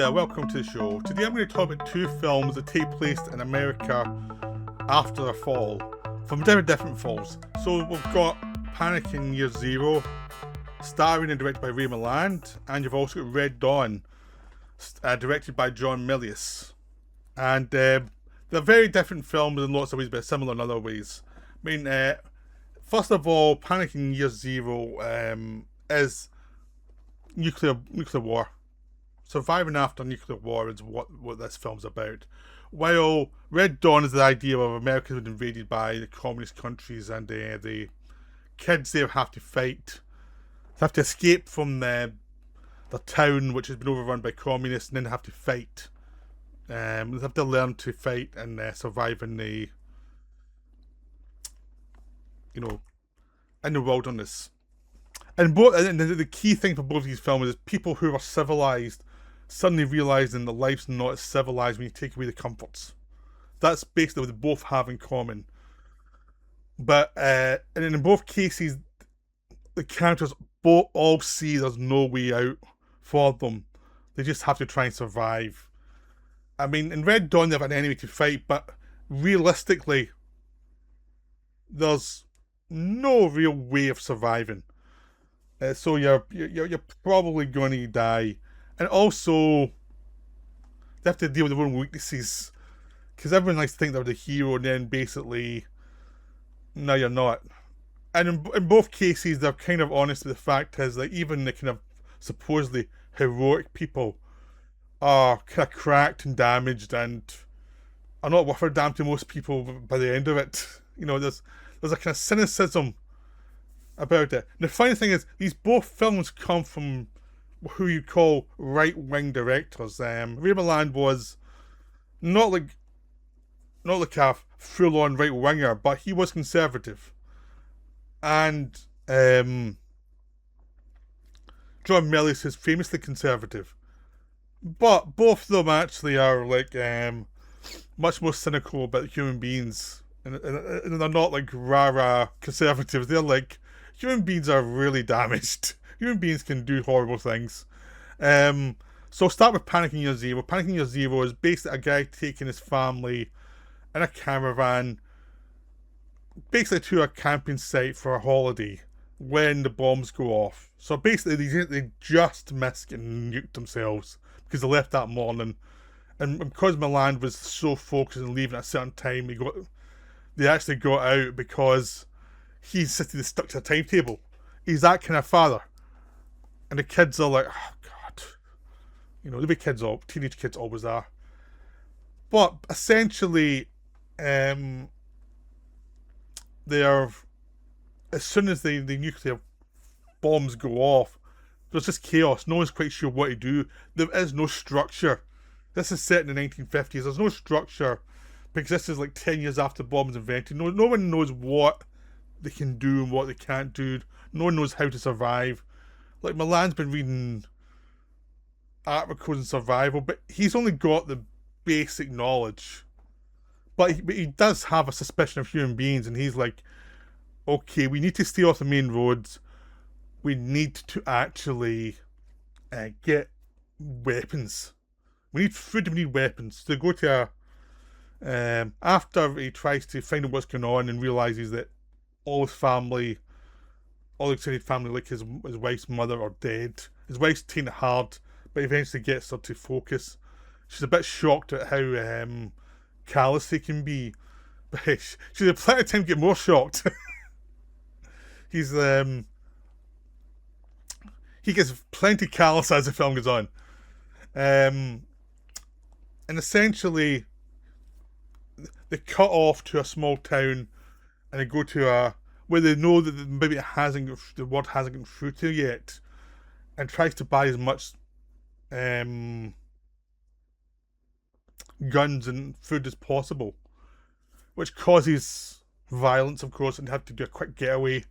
there, welcome to the show. Today I'm going to talk about two films that take place in America after the fall, from different falls. So we've got Panic in Year Zero, starring and directed by Ray Milland, and you've also got Red Dawn, directed by John Milius. And they're very different films in lots of ways, but similar in other ways. I mean, first of all, Panic in Year Zero is nuclear war. Surviving after nuclear war is what this film's about. While Red Dawn is the idea of America being invaded by the communist countries, and the kids there have to fight. They have to escape from the town, which has been overrun by communists, and then have to fight. They have to learn to fight and survive in the wilderness. And the key thing for both of these films is people who are civilized suddenly realizing that life's not as civilized when you take away the comforts. That's basically what they both have in common. But and in both cases, the characters all see there's no way out for them. They just have to try and survive. I mean, in Red Dawn they have an enemy to fight, but realistically, there's no real way of surviving. So you're probably going to die. And also, they have to deal with their own weaknesses. Because everyone likes to think they're the hero, and then basically, no, you're not. And in both cases, they're kind of honest with the fact is that even the kind of supposedly heroic people are kind of cracked and damaged and are not worth a damn to most people by the end of it. There's a kind of cynicism about it. And the funny thing is, these both films come from who you call right-wing directors. Ray Milland was not like a full-on right-winger, but he was conservative. And John Milius is famously conservative. But both of them actually are much more cynical about human beings. And they're not like rah-rah conservatives. They're like, human beings are really damaged. Human beings can do horrible things. So I'll start with Panic in Year Zero. Panic in Year Zero is basically a guy taking his family in a caravan basically to a camping site for a holiday when the bombs go off. So basically they just missed getting nuked themselves because they left that morning. And because Milland was so focused on leaving at a certain time, they actually got out because he's stuck to a timetable. He's that kind of father. And the kids are like, oh God. The big teenage kids always are. But essentially, they are, as soon as the nuclear bombs go off, there's just chaos. No one's quite sure what to do. There is no structure. This is set in the 1950s. There's no structure because this is like 10 years after bombs invented. No one knows what they can do and what they can't do. No one knows how to survive. Like, Milan's been reading articles on survival, but he's only got the basic knowledge. But he does have a suspicion of human beings, and he's like, okay, we need to stay off the main roads. We need to actually get weapons. We need food, we need weapons. So they go to after he tries to find out what's going on and realises that all his extended family, like his wife's mother, are dead. His wife's taking it hard, but eventually gets her to focus. She's a bit shocked at how callous he can be, but she's had plenty of time to get more shocked. He gets plenty callous as the film goes on, and essentially they cut off to a small town, and they go to where they know that maybe the word hasn't gone through to yet, and tries to buy as much guns and food as possible, which causes violence, of course, and have to do a quick getaway.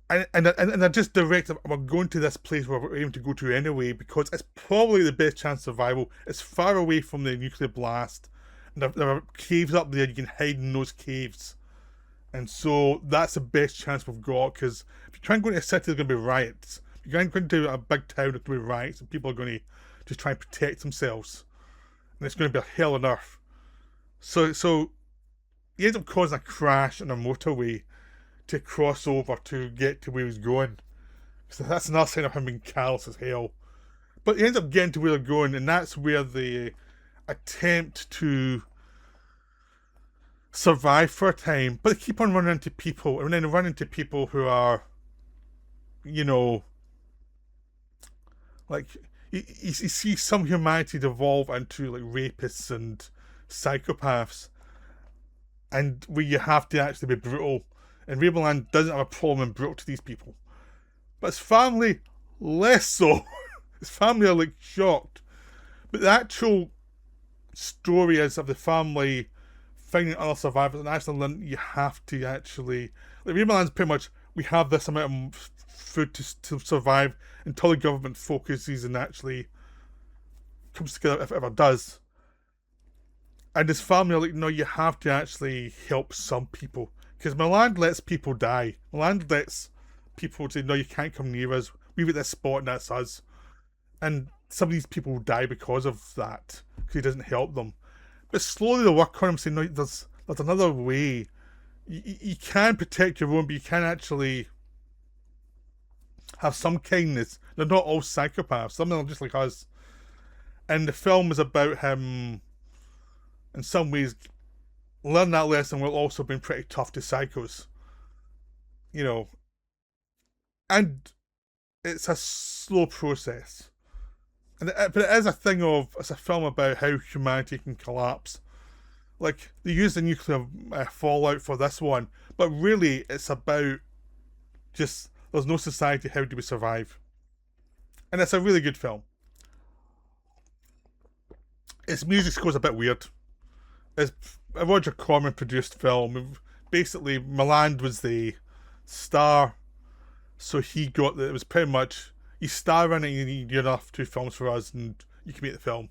And they're just direct. We're going to this place where we're aiming to go to anyway because it's probably the best chance of survival. It's far away from the nuclear blast, and there are caves up there. You can hide in those caves. And so that's the best chance we've got, because if you try and go into a city, there's going to be riots. If you try and go into a big town, there's going to be riots, and people are going to to try and protect themselves. And it's going to be a hell on earth. So he ends up causing a crash on a motorway to cross over to get to where he's going. So that's another sign of him being callous as hell. But he ends up getting to where they're going, and that's where they attempt to survive for a time. But they keep on running into people, and then they run into people who are, you know, like, you see some humanity devolve into like rapists and psychopaths, and where you have to actually be brutal. And Ravenland doesn't have a problem in brutal to these people, but his family less so. His family are like shocked, but the actual story is of the family finding other survivors, and actually you have to actually, like, Ravenland's pretty much, we have this amount of food to survive until the government focuses and actually comes together, if it ever does. And his family are like, no, you have to actually help some people, because Milan lets people die. Milan lets people say, no, you can't come near us, we've got this spot and that's us. And some of these people will die because of that, because he doesn't help them. But slowly they'll work on him, saying, no, there's another way. You can protect your own, but you can actually have some kindness. They're not all psychopaths. Some of them are just like us. And the film is about him, in some ways, learn that lesson while also being pretty tough to psychos. You know. And it's a slow process. But it is a thing of, it's a film about how humanity can collapse. Like, they use the nuclear fallout for this one, but really it's about just, there's no society, how do we survive? And it's a really good film. Its music score's a bit weird. It's a Roger Corman produced film. Basically, Milan was the star, so he got it was pretty much, you star in it, you need enough 2 films for us, and you can make the film.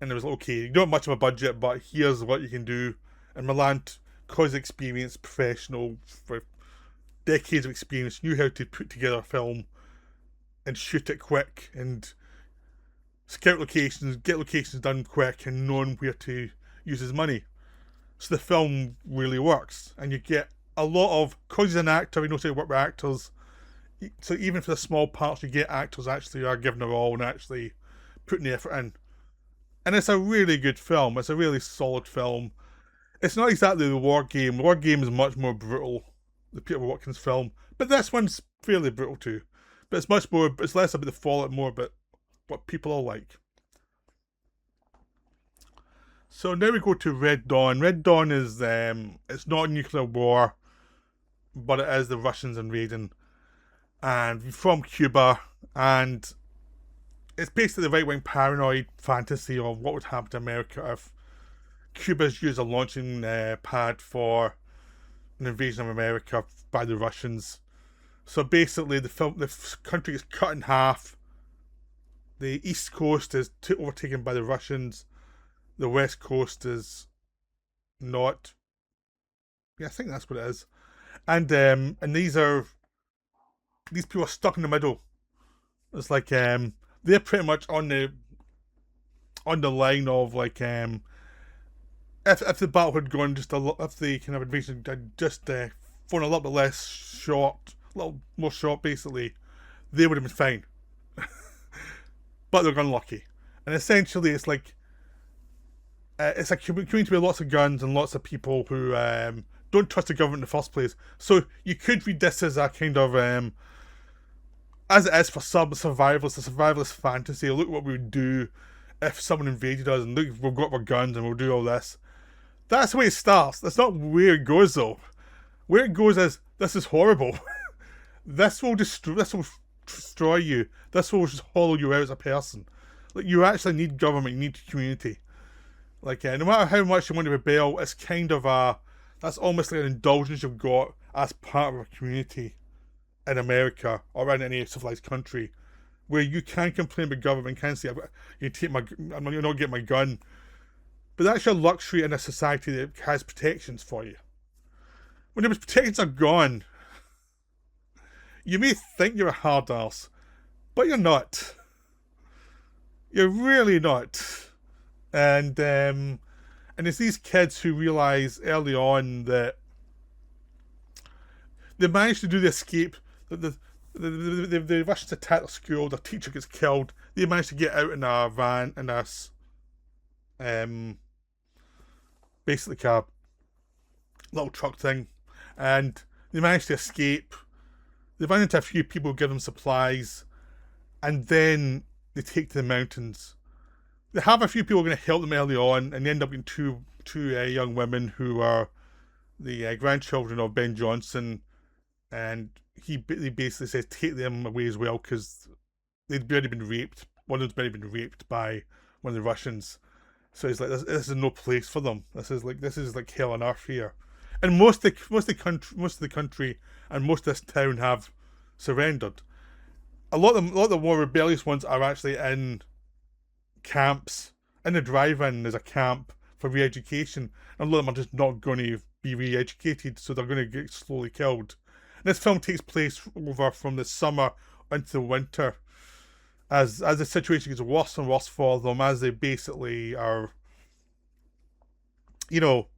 And it was like, okay, you don't have much of a budget, but here's what you can do. And Milan, because experienced professional for decades of experience, knew how to put together a film and shoot it quick and scout locations, get locations done quick, and knowing where to use his money. So the film really works, and you get a lot of, because he's an actor, he knows how to work with actors. So even for the small parts, you get actors actually are giving their all and actually putting the effort in. And it's a really good film. It's a really solid film. It's not exactly the War Game. The War Game is much more brutal, the Peter Watkins film. But this one's fairly brutal too. But it's much more, it's less about the fallout, more about what people are like. So now we go to Red Dawn. Red Dawn is, it's not a nuclear war, but it is the Russians invading. And from Cuba, and it's basically the right-wing paranoid fantasy of what would happen to America if Cuba's used a launching pad for an invasion of America by the Russians. So basically, the country is cut in half. The East Coast is overtaken by the Russians. The West Coast is not. Yeah, I think that's what it is. And these people are stuck in the middle. It's like they're pretty much on the line of like if the battle had gone just if the kind of invasion had just thrown a little bit less short, a little more short, basically, they would have been fine. But they're unlucky, and essentially it's like it's a community with lots of guns and lots of people who don't trust the government in the first place. So you could read this as a kind of as it is for some survivalists, a survivalist fantasy. Look what we would do if someone invaded us, and look, we've got our guns and we'll do all this. That's the way it starts. That's not where it goes though. Where it goes is, this is horrible. This will destroy you. This will just hollow you out as a person. Like, you actually need government, you need community. Like, no matter how much you want to rebel, it's kind of that's almost like an indulgence you've got as part of a community in America or in any civilized country, where you can complain about government, can say, I'm not get my gun. But that's your luxury in a society that has protections for you. When those protections are gone, you may think you're a hard ass, but you're not. You're really not. And it's these kids who realize early on that they managed to do the escape. They rush to attack the school. The teacher gets killed. They manage to get out in a van in a um, basically a little truck thing, and they manage to escape. They run into a few people who give them supplies, and then they take to the mountains. They have a few people going to help them early on, and they end up getting two young women who are the grandchildren of Ben Johnson, and he basically says take them away as well because they'd already been raped. One of them's already been raped by one of the Russians, so he's like, this is no place for them. This is like hell on earth here, and most of the country, and most of this town have surrendered. A lot of the more rebellious ones are actually in camps. In the drive-in, there's a camp for re-education, and a lot of them are just not going to be re-educated, so they're going to get slowly killed. And this film takes place over from the summer into the winter, as the situation gets worse and worse for them, as they basically are, you know,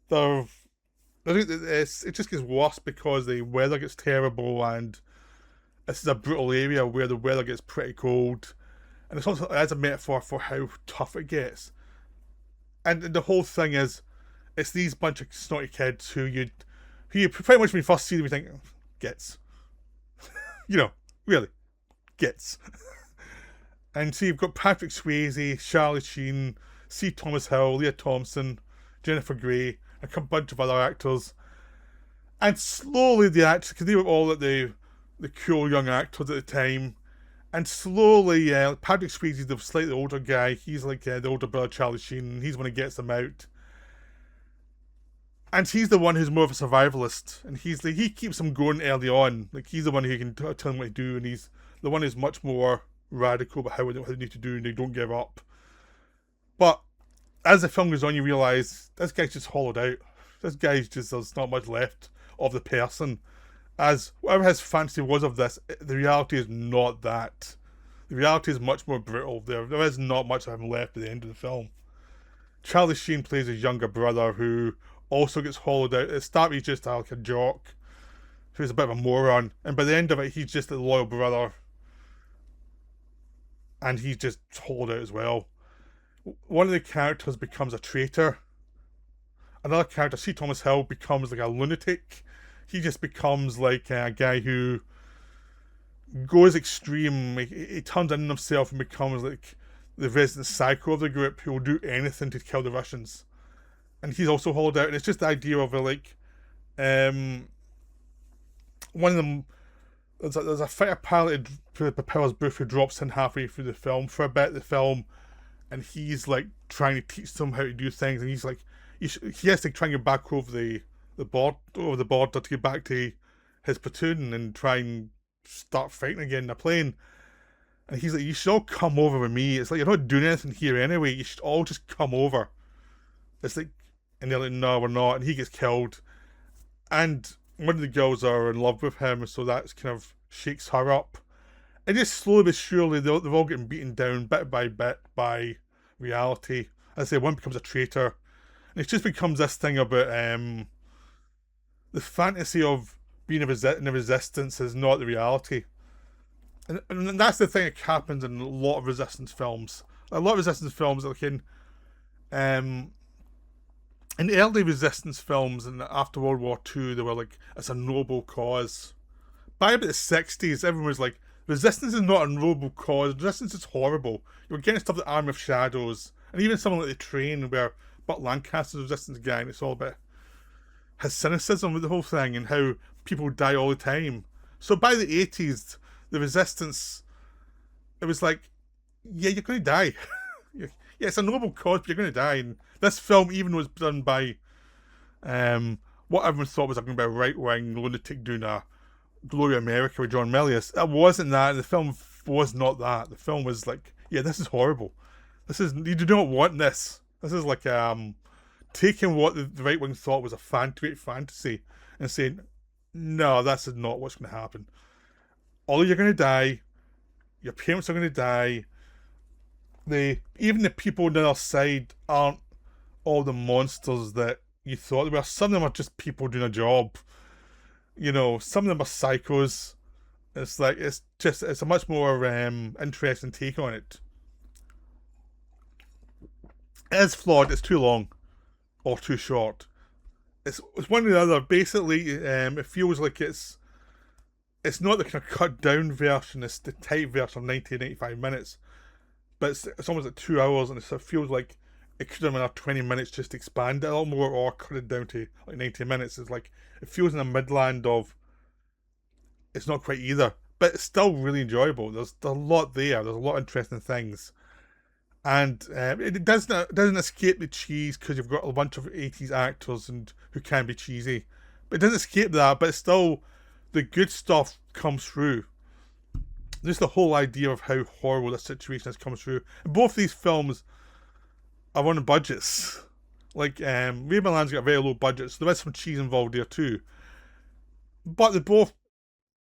they're. It just gets worse because the weather gets terrible, and this is a brutal area where the weather gets pretty cold, and it's also as a metaphor for how tough it gets. And the whole thing is, it's these bunch of snotty kids who you pretty much when you first see them you think gets, really gets. And so you've got Patrick Swayze, Charlie Sheen, C. Thomas Howell, Leah Thompson, Jennifer Grey, a bunch of other actors, and slowly the actors, because they were all at the cool young actors at the time, and slowly Patrick Swayze is the slightly older guy. He's like the older brother Charlie Sheen, and he's the one who gets them out. And he's the one who's more of a survivalist, and he keeps them going early on. Like he's the one who can tell them what to do, and he's the one who's much more radical about what they need to do, and they don't give up. But as the film goes on, you realise this guy's just hollowed out. This guy's just, there's not much left of the person. As whatever his fantasy was of this, the reality is not that. The reality is much more brutal. There is not much of him left at the end of the film. Charlie Sheen plays his younger brother who also gets hollowed out. At the start, he's just like a jock who's a bit of a moron, and by the end of it, he's just a loyal brother, and he's just hollowed out as well. One of the characters becomes a traitor. Another character, C. Thomas Hill, becomes like a lunatic. He just becomes like a guy who goes extreme. He turns in himself and becomes like the resident psycho of the group who will do anything to kill the Russians. And he's also hollowed out. And it's just the idea of one of them. There's a fighter pilot for the Powers Booth who drops in halfway through the film for a bit of the film, and he's like trying to teach them how to do things, and he's like he has to try and get back over the border to get back to his platoon and try and start fighting again in a plane. And he's like, you should all come over with me. It's like, you're not doing anything here anyway. You should all just come over. It's like, and they're like, no, we're not. And he gets killed. And one of the girls are in love with him, so that kind of shakes her up. And just slowly but surely, they're all getting beaten down bit by reality. As I say, one becomes a traitor. And it just becomes this thing about the fantasy of being in a resistance is not the reality. And that's the thing that happens in a lot of resistance films. A lot of resistance films, like in early resistance films and after World War II, they were like, it's a noble cause. By about the 60s, everyone was like, resistance is not a noble cause, resistance is horrible. You were getting stuff like Army of Shadows, and even something like The Train, where Burt Lancaster's resistance guy, and it's all about his cynicism with the whole thing and how people die all the time. So by the 80s, the resistance, it was like, yeah, you're going to die. Yeah, it's a noble cause, but you're going to die. And this film even was done by what everyone thought was going to be a right-wing lunatic doing a Glory America with John Milius. It wasn't that. The film was not that. The film was like, yeah, this is horrible. You do not want this. This is like taking what the right-wing thought was a great fantasy and saying, no, that's not what's going to happen. All of you are going to die. Your parents are going to die. even the people on the other side aren't all the monsters that you thought they were. Some of them are just people doing a job. You know, some of them are psychos. It's like it's a much more interesting take on it. It is flawed. It's too long or too short. It's one or the other. Basically, it feels like it's not the kind of cut down version. It's the tight version of 90 95 minutes, but it's almost like 2 hours, and it feels like it could have been 20 minutes just to expand it a little more, or cut it down to like 90 minutes. It's like it feels in the midland of it's not quite either, but it's still really enjoyable. There's a lot there. There's a lot of interesting things. And it doesn't escape the cheese because you've got a bunch of 80s actors and who can be cheesy. But it doesn't escape that, but it's still, the good stuff comes through. Just the whole idea of how horrible the situation has come through. And both these films are on budgets. Like, Ravenland's got a very low budget, so there is some cheese involved there too. But they're both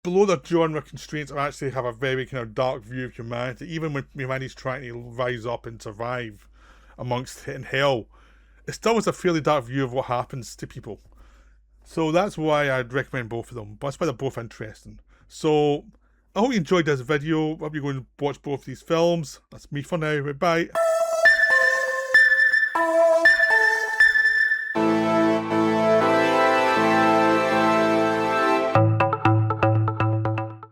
below their genre constraints, or actually have a very kind of dark view of humanity. Even when humanity's trying to rise up and survive amongst in hell, it still has a fairly dark view of what happens to people. So that's why I'd recommend both of them. But that's why they're both interesting. So I hope you enjoyed this video. I hope you're going to watch both these films. That's me for now. Bye.